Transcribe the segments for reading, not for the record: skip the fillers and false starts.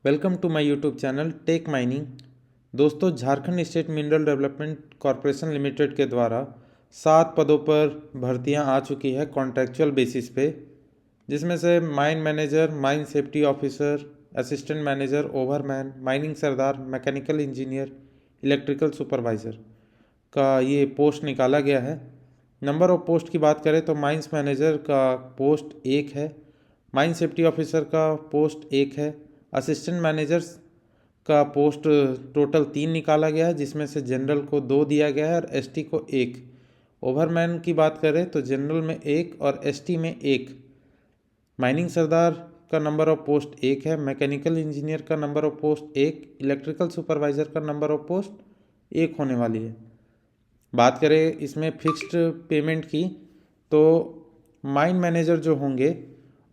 Welcome to my YouTube channel tech mining. दोस्तों, Jharkhand state mineral development corporation limited के द्वारा 7 पदों पर भर्तियां आ चुकी है कॉन्ट्रैक्चुअल बेसिस पे, जिसमें से mine manager, mine safety officer, assistant manager, overman, mining sardar, mechanical engineer, electrical supervisor का ये पोस्ट निकाला गया है। नंबर ऑफ पोस्ट की बात करें तो माइंस मैनेजर का पोस्ट 1 है, माइन सेफ्टी ऑफिसर का पोस्ट 1 है, असिस्टेंट मैनेजर्स का पोस्ट टोटल 3 निकाला गया है, जिसमें से जनरल को 2 दिया गया है और एसटी को 1। ओवरमैन की बात करें तो जनरल में 1 और एसटी में 1। माइनिंग सरदार का नंबर ऑफ पोस्ट 1 है, मैकेनिकल इंजीनियर का number of post 1, electrical supervisor का नंबर ऑफ पोस्ट 1 होने वाली है। बात करें इसमें फिक्स्ड पेमेंट की तो माइन मैनेजर जो होंगे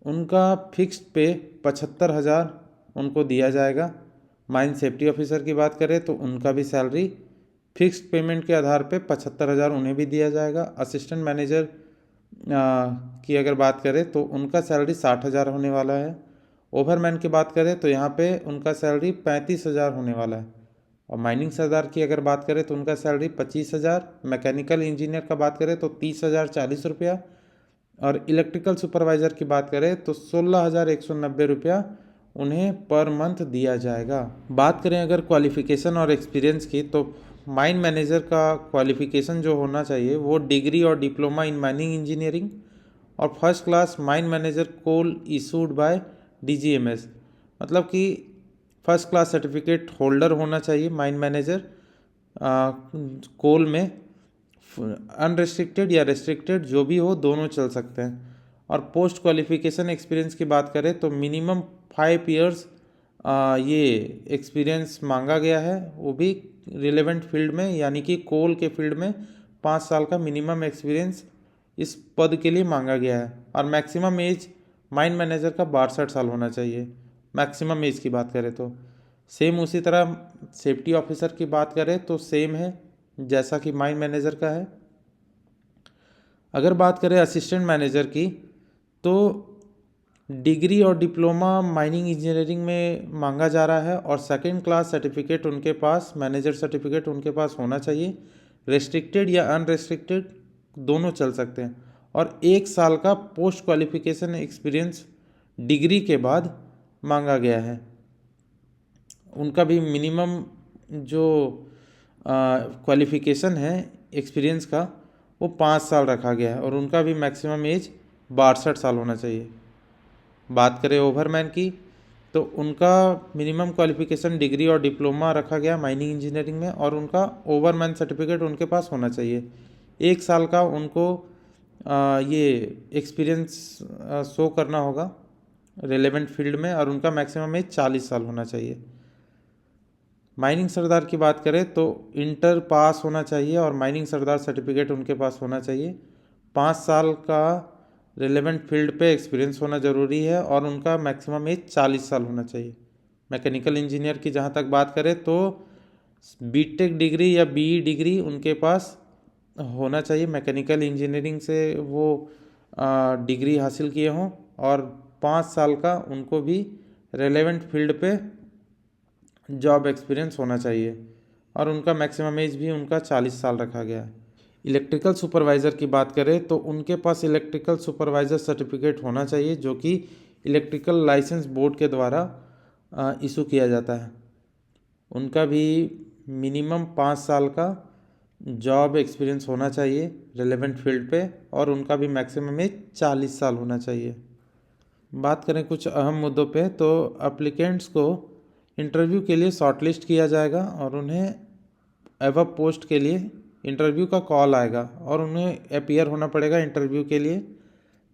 उनका फिक्स्ड पे 75,000 उनको दिया जाएगा। माइन सेफ्टी ऑफिसर की बात करें तो उनका भी सैलरी फिक्स्ड पेमेंट के आधार पे 75,000 उन्हें भी दिया जाएगा। असिस्टेंट मैनेजर की अगर बात करें तो उनका सैलरी 60,000 होने वाला है। ओवरमैन की बात करें तो यहाँ पे उनका सैलरी 35,000 होने वाला है। और माइनिंग सरदार की अगर बात करें तो उनका सैलरी 25,000। मैकेनिकल इंजीनियर का बात करें तो 30,040 रुपया। और इलेक्ट्रिकल सुपरवाइज़र की बात करें तो 16,190 रुपया उन्हें पर मंथ दिया जाएगा। बात करें अगर क्वालिफ़िकेशन और एक्सपीरियंस की तो माइन मैनेजर का क्वालिफ़िकेशन जो होना चाहिए वो डिग्री और डिप्लोमा इन माइनिंग इंजीनियरिंग और first class mine manager coal issued by DGMS, मतलब कि फर्स्ट क्लास सर्टिफिकेट होल्डर होना चाहिए माइन मैनेजर कोल में। अनरेस्ट्रिक्टेड या रेस्ट्रिक्टेड जो भी हो, दोनों चल सकते हैं। और पोस्ट क्वालिफिकेशन एक्सपीरियंस की बात करें तो मिनिमम 5 ईयर्स ये एक्सपीरियंस मांगा गया है, वो भी रिलेवेंट फील्ड में, यानी कि कोल के फील्ड में 5 साल का मिनिमम एक्सपीरियंस इस पद के लिए मांगा गया है। और मैक्सिमम एज माइन मैनेजर का 62 साल होना चाहिए, मैक्सिमम एज की बात करें तो। सेम उसी तरह सेफ्टी ऑफिसर की बात करें तो सेम है जैसा कि माइन मैनेजर का है। अगर बात करें असिस्टेंट मैनेजर की तो डिग्री और डिप्लोमा माइनिंग इंजीनियरिंग में मांगा जा रहा है और सेकंड क्लास सर्टिफिकेट उनके पास, मैनेजर सर्टिफिकेट उनके पास होना चाहिए। रेस्ट्रिक्टेड या अनरेस्ट्रिक्टेड दोनों चल सकते हैं। और 1 साल का पोस्ट क्वालिफिकेशन एक्सपीरियंस डिग्री के बाद मांगा गया है। उनका भी मिनिमम जो क्वालिफिकेशन है एक्सपीरियंस का वो 5 साल रखा गया है और उनका भी मैक्सिमम एज 62 साल होना चाहिए। बात करें ओवरमैन की तो उनका मिनिमम क्वालिफिकेशन डिग्री और डिप्लोमा रखा गया माइनिंग इंजीनियरिंग में और उनका ओवरमैन सर्टिफिकेट उनके पास होना चाहिए। 1 साल का उनको ये एक्सपीरियंस शो करना होगा रेलेवेंट फील्ड में और उनका मैक्सिमम एज 40 साल होना चाहिए। माइनिंग सरदार की बात करें तो इंटर पास होना चाहिए और माइनिंग सरदार सर्टिफिकेट उनके पास होना चाहिए। 5 साल का रिलेवेंट फील्ड पे एक्सपीरियंस होना ज़रूरी है और उनका मैक्सिमम एज 40 साल होना चाहिए। मैकेनिकल इंजीनियर की जहाँ तक बात करें तो बीटेक डिग्री या बीई डिग्री उनके पास होना चाहिए, मैकेनिकल इंजीनियरिंग से वो डिग्री हासिल किए हों और 5 साल का उनको भी रेलेवेंट फील्ड पे जॉब एक्सपीरियंस होना चाहिए और उनका मैक्सिमम एज भी उनका 40 साल रखा गया है। इलेक्ट्रिकल सुपरवाइज़र की बात करें तो उनके पास इलेक्ट्रिकल सुपरवाइज़र सर्टिफिकेट होना चाहिए जो कि इलेक्ट्रिकल लाइसेंस बोर्ड के द्वारा इशू किया जाता है। उनका भी मिनिमम 5 साल का जॉब एक्सपीरियंस होना चाहिए रिलेवेंट फील्ड पे और उनका भी मैक्सिमम एज 40 साल होना चाहिए। बात करें कुछ अहम मुद्दों पे तो एप्लीकेंट्स को इंटरव्यू के लिए शॉर्टलिस्ट किया जाएगा और उन्हें एवब पोस्ट के लिए इंटरव्यू का कॉल आएगा और उन्हें अपीयर होना पड़ेगा इंटरव्यू के लिए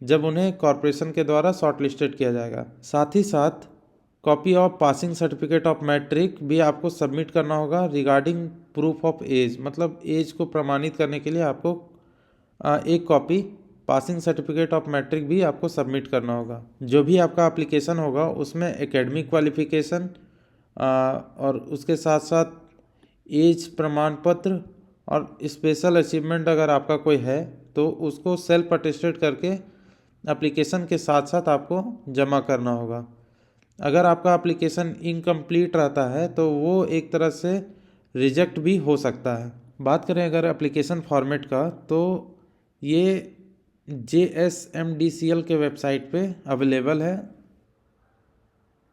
जब उन्हें कॉरपोरेशन के द्वारा शॉर्टलिस्टेड किया जाएगा। साथ ही साथ copy of passing certificate of matric भी आपको सबमिट करना होगा रिगार्डिंग प्रूफ ऑफ एज, मतलब एज को प्रमाणित करने के लिए आपको एक copy passing certificate of matric भी आपको सबमिट करना होगा। जो भी आपका एप्लीकेशन होगा उसमें एकेडमिक क्वालिफिकेशन और उसके साथ साथ एज प्रमाण पत्र और स्पेशल अचीवमेंट अगर आपका कोई है तो उसको सेल्फ अटेस्टेड करके एप्लीकेशन के साथ साथ आपको जमा करना होगा। अगर आपका एप्लीकेशन इनकम्प्लीट रहता है तो वो एक तरह से रिजेक्ट भी हो सकता है। बात करें अगर एप्लीकेशन फॉर्मेट का, तो ये JSMDCL के वेबसाइट पे अवेलेबल है।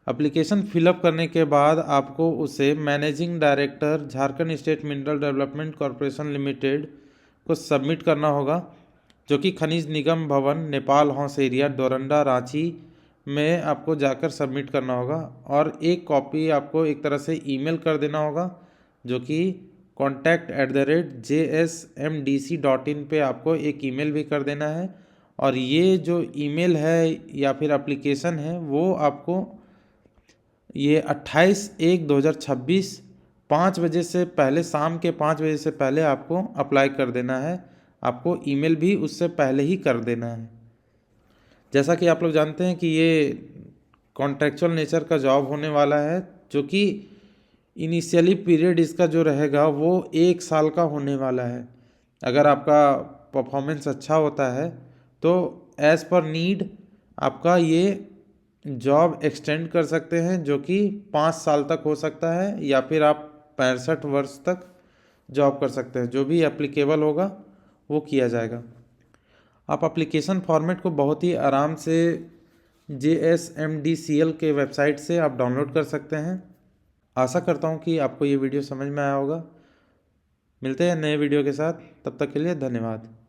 एप्लीकेशन फिलअप करने के बाद आपको उसे managing director Jharkhand state mineral development corporation limited को सबमिट करना होगा, जो कि खनिज निगम भवन, नेपाल हाउस एरिया, डोरंडा, रांची में आपको जाकर सबमिट करना होगा। और एक कॉपी आपको एक तरह से ईमेल कर देना होगा, जो कि contact@jsmdc.in पे आपको एक ईमेल भी कर देना है। और ये जो ईमेल है या फिर एप्लीकेशन है वो आपको ये 28/1/2026 5 बजे से पहले, शाम के 5 बजे से पहले आपको अप्लाई कर देना है। आपको ईमेल भी उससे पहले ही कर देना है। जैसा कि आप लोग जानते हैं कि ये कॉन्ट्रेक्चुअल नेचर का जॉब होने वाला है, जो कि इनिशियली पीरियड इसका जो रहेगा वो 1 साल का होने वाला है। अगर आपका परफॉर्मेंस अच्छा होता है तो एज़ पर नीड आपका ये जॉब एक्सटेंड कर सकते हैं, जो कि 5 साल तक हो सकता है, या फिर आप 65 वर्ष तक जॉब कर सकते हैं। जो भी एप्लीकेबल होगा वो किया जाएगा। आप एप्लीकेशन फॉर्मेट को बहुत ही आराम से JSMDCL के वेबसाइट से आप डाउनलोड कर सकते हैं। आशा करता हूँ कि आपको ये वीडियो समझ में आया होगा। मिलते हैं नए वीडियो के साथ, तब तक के लिए धन्यवाद।